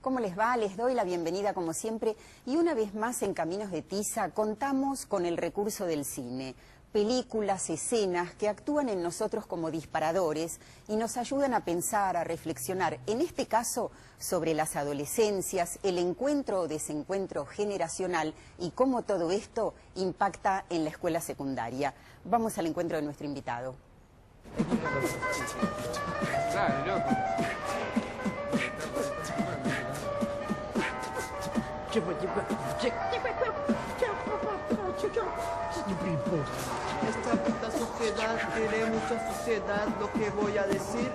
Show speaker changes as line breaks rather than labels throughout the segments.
¿Cómo les va? Les doy la bienvenida como siempre y una vez más en Caminos de Tiza contamos con el recurso del cine. Películas, escenas que actúan en nosotros como disparadores y nos ayudan a pensar, a reflexionar, en este caso sobre las adolescencias, el encuentro o desencuentro generacional y cómo todo esto impacta en la escuela secundaria. Vamos al encuentro de nuestro invitado.
Dale, loco.
Esta sociedad tiene mucha suciedad, lo que voy a decir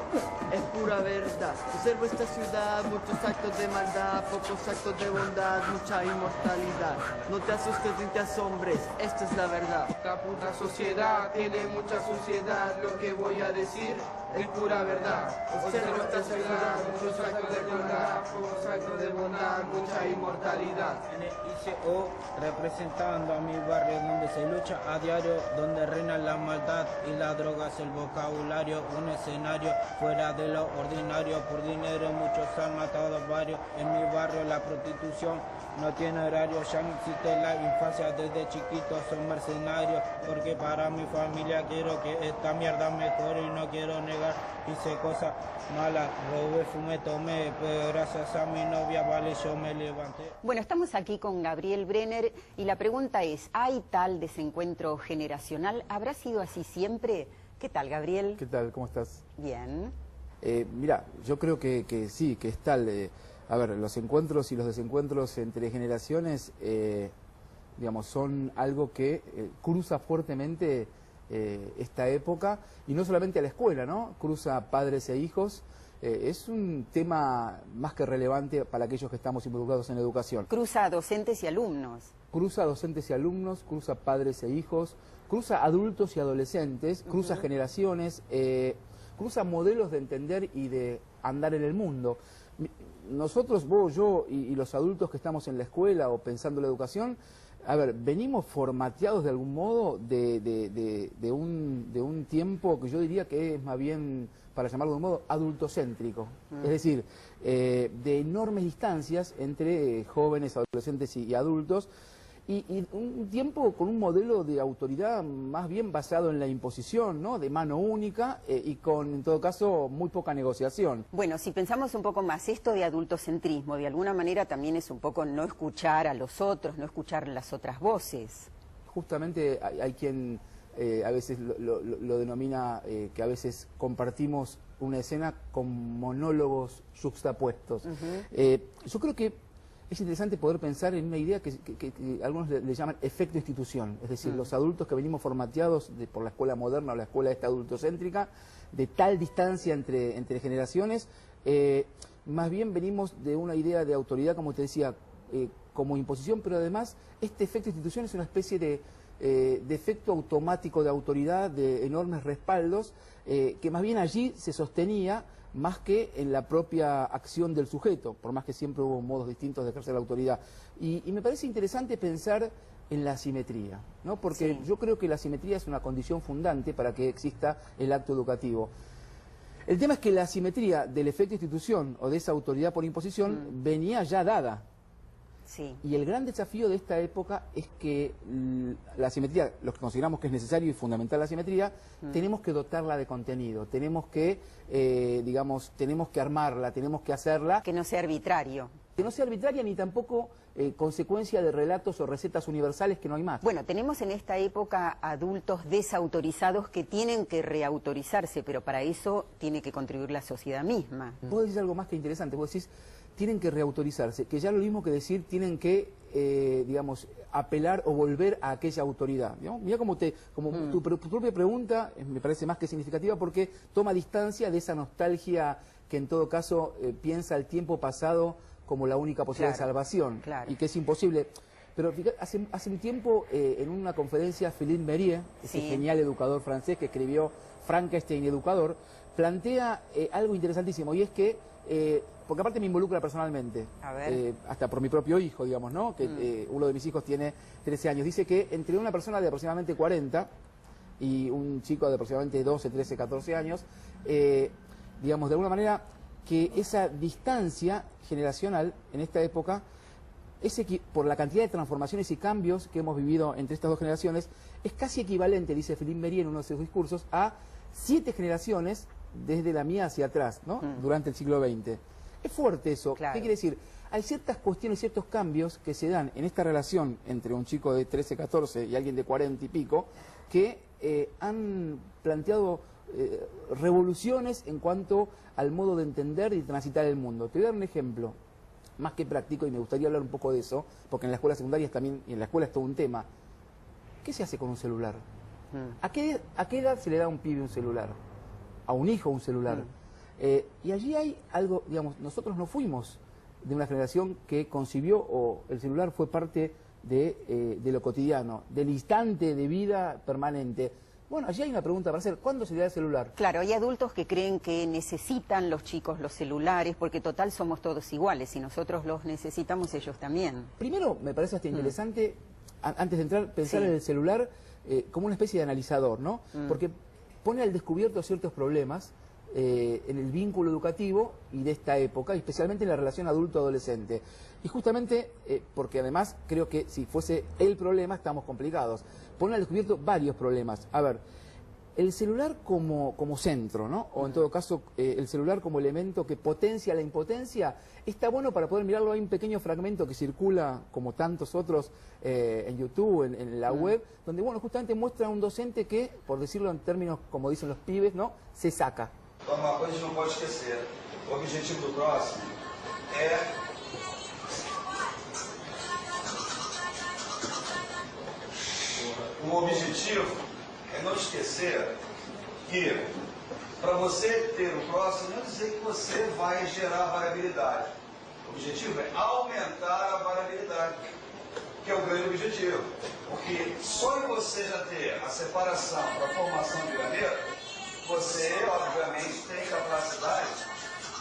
es pura verdad. Observo esta ciudad, muchos actos de maldad, pocos actos de bondad, mucha inmortalidad. No te asustes ni te asombres, esta es la verdad.
Esta puta sociedad tiene mucha suciedad, lo que voy a decir es pura verdad. Observo esta ciudad, muchos actos de maldad, pocos actos de bondad, mucha inmortalidad.
En el ICO, representando a mi barrio donde se lucha a diario, donde reina la maldad y la droga es el vocabulario, un escenario fuera de lo ordinario, por dinero muchos han matado varios, en mi barrio la prostitución no tiene horario, ya no existe la infancia, desde chiquitos son mercenarios, porque para mi familia quiero que esta mierda mejore y no quiero negar, hice cosas malas, robé, fumé, tomé, pero gracias a mi novia, vale, yo me levanté.
Bueno, estamos aquí con Gabriel Brenner y la pregunta es, ¿hay tal desencuentro generacional? ¿Habrá sido así siempre? ¿Qué tal, Gabriel?
¿Qué tal? ¿Cómo estás?
Bien.
Mira, yo creo que sí, que es tal. A ver, los encuentros y los desencuentros entre generaciones, digamos, son algo que cruza fuertemente esta época, y no solamente a la escuela, ¿no? Cruza padres e hijos. Es un tema más que relevante para aquellos que estamos involucrados en la educación.
Cruza a docentes y alumnos.
Cruza docentes y alumnos, cruza padres e hijos, cruza adultos y adolescentes, cruza generaciones, cruza modelos de entender y de andar en el mundo. Nosotros, vos, yo y los adultos que estamos en la escuela o pensando en la educación, a ver, venimos formateados de algún modo de un tiempo que yo diría que es más bien, para llamarlo de un modo, adultocéntrico. Es decir, de enormes distancias entre jóvenes, adolescentes y adultos, y un tiempo con un modelo de autoridad más bien basado en la imposición, ¿no? De mano única y con, en todo caso, muy poca negociación.
Bueno, si pensamos un poco más, esto de adultocentrismo, de alguna manera también es un poco no escuchar a los otros, no escuchar las otras voces.
Justamente hay quien a veces lo denomina que a veces compartimos una escena con monólogos yuxtapuestos. Yo creo que es interesante poder pensar en una idea que algunos le llaman efecto institución, es decir, los adultos que venimos formateados por la escuela moderna o la escuela esta adultocéntrica, de tal distancia entre generaciones, más bien venimos de una idea de autoridad, como te decía, como imposición, pero además este efecto institución es una especie de efecto automático de autoridad, de enormes respaldos, que más bien allí se sostenía más que en la propia acción del sujeto, por más que siempre hubo modos distintos de ejercer la autoridad. Y me parece interesante pensar en la asimetría, ¿no? Porque yo creo que la asimetría es una condición fundante para que exista el acto educativo. El tema es que la asimetría del efecto institución o de esa autoridad por imposición venía ya dada.
Sí.
Y el gran desafío de esta época es que la asimetría, los que consideramos que es necesario y fundamental la asimetría, tenemos que dotarla de contenido, tenemos que, digamos, tenemos que armarla, tenemos que hacerla.
Que no sea arbitrario.
Que no sea arbitraria ni tampoco consecuencia de relatos o recetas universales que no hay más.
Bueno, tenemos en esta época adultos desautorizados que tienen que reautorizarse, pero para eso tiene que contribuir la sociedad misma.
Vos decís algo más que interesante, vos decís, tienen que reautorizarse, que ya lo mismo que decir, tienen que, digamos, apelar o volver a aquella autoridad. Mira como tu propia pregunta me parece más que significativa porque toma distancia de esa nostalgia que en todo caso piensa el tiempo pasado como la única posibilidad de salvación y que es imposible. Pero fíjate, hace un tiempo en una conferencia Philippe Mérieux, ese genial educador francés que escribió Frankenstein Educador, plantea algo interesantísimo y es que porque aparte me involucra personalmente, hasta por mi propio hijo, digamos, ¿no? Que uno de mis hijos tiene 13 años. Dice que entre una persona de aproximadamente 40 y un chico de aproximadamente 12, 13, 14 años, digamos, de alguna manera que esa distancia generacional en esta época, por la cantidad de transformaciones y cambios que hemos vivido entre estas dos generaciones, es casi equivalente, dice Philippe Méry en uno de sus discursos, a 7 generaciones desde la mía hacia atrás, ¿no? Durante el siglo XX. Es fuerte eso.
Claro.
¿Qué quiere decir? Hay ciertas cuestiones, ciertos cambios que se dan en esta relación entre un chico de 13, 14 y alguien de 40 y pico, que han planteado revoluciones en cuanto al modo de entender y transitar el mundo. Te voy a dar un ejemplo más que práctico y me gustaría hablar un poco de eso, porque en la escuela secundaria también, y en la escuela es todo un tema. ¿Qué se hace con un celular? ¿A qué edad se le da a un pibe un celular? A un hijo un celular. Y allí hay algo, digamos, nosotros no fuimos de una generación que concibió, o el celular fue parte de lo cotidiano, del instante de vida permanente. Bueno, allí hay una pregunta para hacer. ¿Cuándo se le da el celular?
Claro, hay adultos que creen que necesitan los chicos los celulares, porque total somos todos iguales. Si nosotros los necesitamos, ellos también.
Primero, me parece hasta interesante, antes de entrar, pensar en el celular como una especie de analizador, ¿no? Porque pone al descubierto ciertos problemas en el vínculo educativo y de esta época, y especialmente en la relación adulto-adolescente. Y justamente, porque además creo que si fuese el problema estamos complicados, pone al descubierto varios problemas. A ver, el celular como centro, ¿no? O en todo caso, el celular como elemento que potencia la impotencia, está bueno para poder mirarlo. Hay un pequeño fragmento que circula, como tantos otros, en YouTube, en la web, donde, bueno, justamente muestra a un docente que, por decirlo en términos, como dicen los pibes, ¿no?, se saca.
Então, uma coisa a gente não pode esquecer, o objetivo do próximo é o objetivo é não esquecer que para você ter o próximo não é dizer que você vai gerar variabilidade. O objetivo é aumentar a variabilidade, que é o grande objetivo. Porque só em você já ter a separação para a formação de granito, você, obviamente, tem capacidade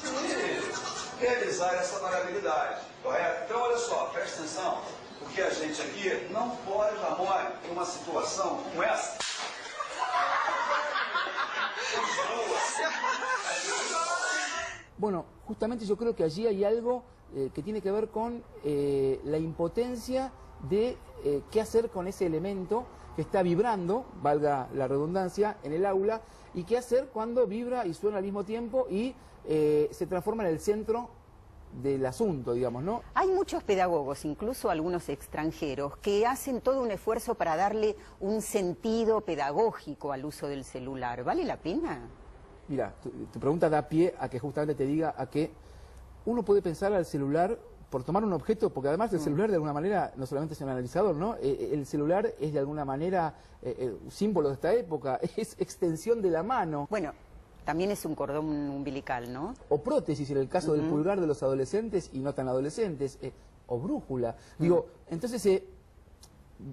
de realizar essa variabilidade, correto? Então, olha só, preste atenção, porque a gente aqui não pode dar mole em uma situação como essa.
Bueno, justamente yo creo que allí hay algo que tiene que ver con la impotencia de qué hacer con ese elemento que está vibrando, valga la redundancia, en el aula, y qué hacer cuando vibra y suena al mismo tiempo y se transforma en el centro del asunto, digamos, ¿no?
Hay muchos pedagogos, incluso algunos extranjeros, que hacen todo un esfuerzo para darle un sentido pedagógico al uso del celular. ¿Vale la pena?
Mira, tu pregunta da pie a que justamente te diga a que uno puede pensar al celular por tomar un objeto, porque además el celular de alguna manera no solamente es un analizador, ¿no? El celular es de alguna manera símbolo de esta época, es extensión de la mano.
Bueno, también es un cordón umbilical, ¿no?
O prótesis en el caso del pulgar de los adolescentes y no tan adolescentes, o brújula. Digo, entonces,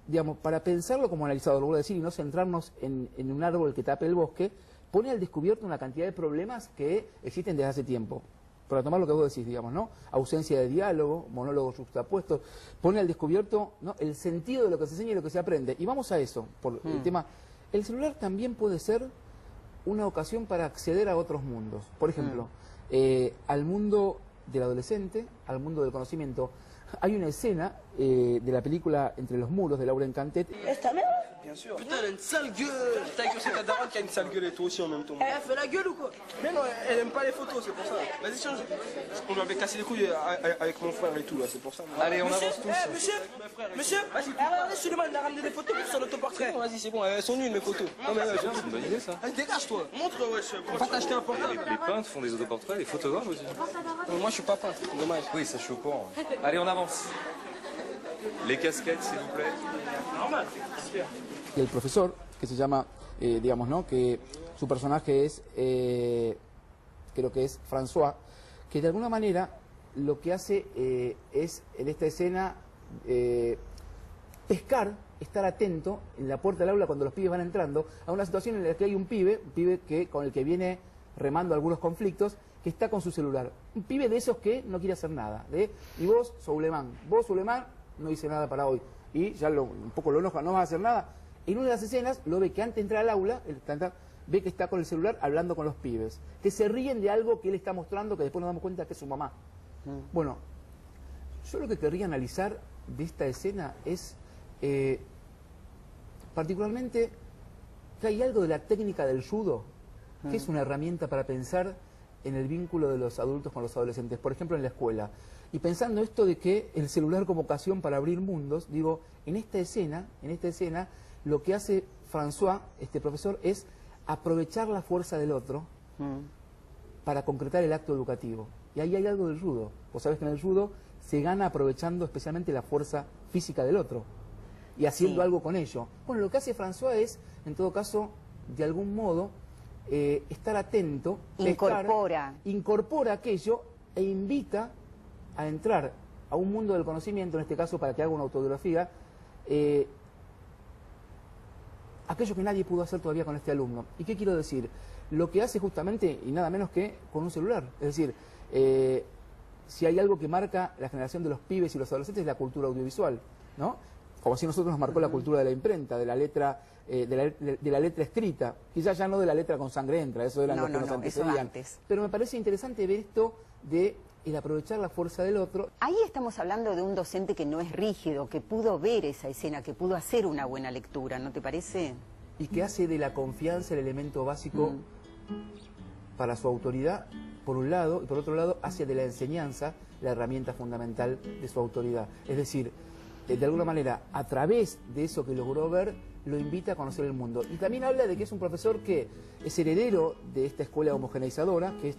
digamos, para pensarlo como analizador, lo voy a decir, y no centrarnos en un árbol que tape el bosque, pone al descubierto una cantidad de problemas que existen desde hace tiempo. Para tomar lo que vos decís, digamos, ¿no? Ausencia de diálogo, monólogos juxtapuestos, pone al descubierto, ¿no?, el sentido de lo que se enseña y lo que se aprende. Y vamos a eso, por el tema. El celular también puede ser una ocasión para acceder a otros mundos. Por ejemplo, al mundo del adolescente, al mundo del conocimiento. Hay una escena de la película Entre los muros de Laurent Cantet.
¿Esta merde?
Bien sûr. Putain, elle a une sale gueule. Ta gueule, c'est ta daronne qui a une sale gueule et toi aussi en même temps.
Elle fait la gueule ou quoi?
Mais non, elle aime pas les photos, c'est pour ça. Vas-y, change. On lui avait cassé les couilles avec mon frère et tout, là, c'est pour ça. Allez, on avance tous.
Monsieur, regardez, Suleiman, il a ramené des photos pour son autoportrait.
Vas-y, c'est bon, elles sont nulles mes photos. Non, mais c'est une bonne idée ça. Allez, dégage-toi. Montre, wesh. On va t'acheter un portable.
Les peintres font des autoportraits, les photographes aussi.
Moi, je suis pas peintre, dommage.
Oui, ça je suis au courant. Allez, on avance. Les casquettes, s'il vous plaît.
Normal.
El profesor, que se llama, digamos, ¿no?, que su personaje es, creo que es François, que de alguna manera lo que hace es, en esta escena, pescar, estar atento en la puerta del aula cuando los pibes van entrando, a una situación en la que hay un pibe con el que viene remando algunos conflictos, que está con su celular. Un pibe de esos que no quiere hacer nada. Y vos, Suleiman, no hice nada para hoy. Y ya un poco lo enoja, no vas a hacer nada. En una de las escenas lo ve que antes de entrar al aula, ve que está con el celular hablando con los pibes, que se ríen de algo que él está mostrando, que después nos damos cuenta que es su mamá. Bueno, yo lo que querría analizar de esta escena es particularmente que hay algo de la técnica del judo, que es una herramienta para pensar en el vínculo de los adultos con los adolescentes, por ejemplo en la escuela. Y pensando esto de que el celular como ocasión para abrir mundos, digo, en esta escena, lo que hace François, este profesor, es aprovechar la fuerza del otro para concretar el acto educativo. Y ahí hay algo del judo. Vos sabés que en el judo se gana aprovechando especialmente la fuerza física del otro y haciendo algo con ello. Bueno, lo que hace François es, en todo caso, de algún modo, estar atento, incorpora aquello e invita a entrar a un mundo del conocimiento, en este caso para que haga una autobiografía, aquello que nadie pudo hacer todavía con este alumno. ¿Y qué quiero decir? Lo que hace justamente, y nada menos que con un celular. Es decir, si hay algo que marca la generación de los pibes y los adolescentes es la cultura audiovisual, ¿no? Como si a nosotros nos marcó la cultura de la imprenta, de la letra, de la letra escrita, quizás ya no de la letra con sangre entra, eso eran los que nos antecedían. Pero me parece interesante ver esto de el aprovechar la fuerza del otro.
Ahí estamos hablando de un docente que no es rígido, que pudo ver esa escena, que pudo hacer una buena lectura, ¿no te parece?
Y que hace de la confianza el elemento básico para su autoridad, por un lado, y por otro lado, hace de la enseñanza la herramienta fundamental de su autoridad. Es decir, de alguna manera, a través de eso que logró ver, lo invita a conocer el mundo. Y también habla de que es un profesor que es heredero de esta escuela homogeneizadora, que es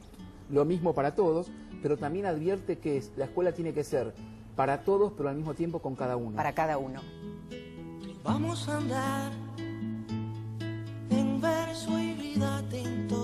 lo mismo para todos, pero también advierte que la escuela tiene que ser para todos, pero al mismo tiempo con cada uno.
Para cada uno.
Vamos a andar en verso y vida tinto.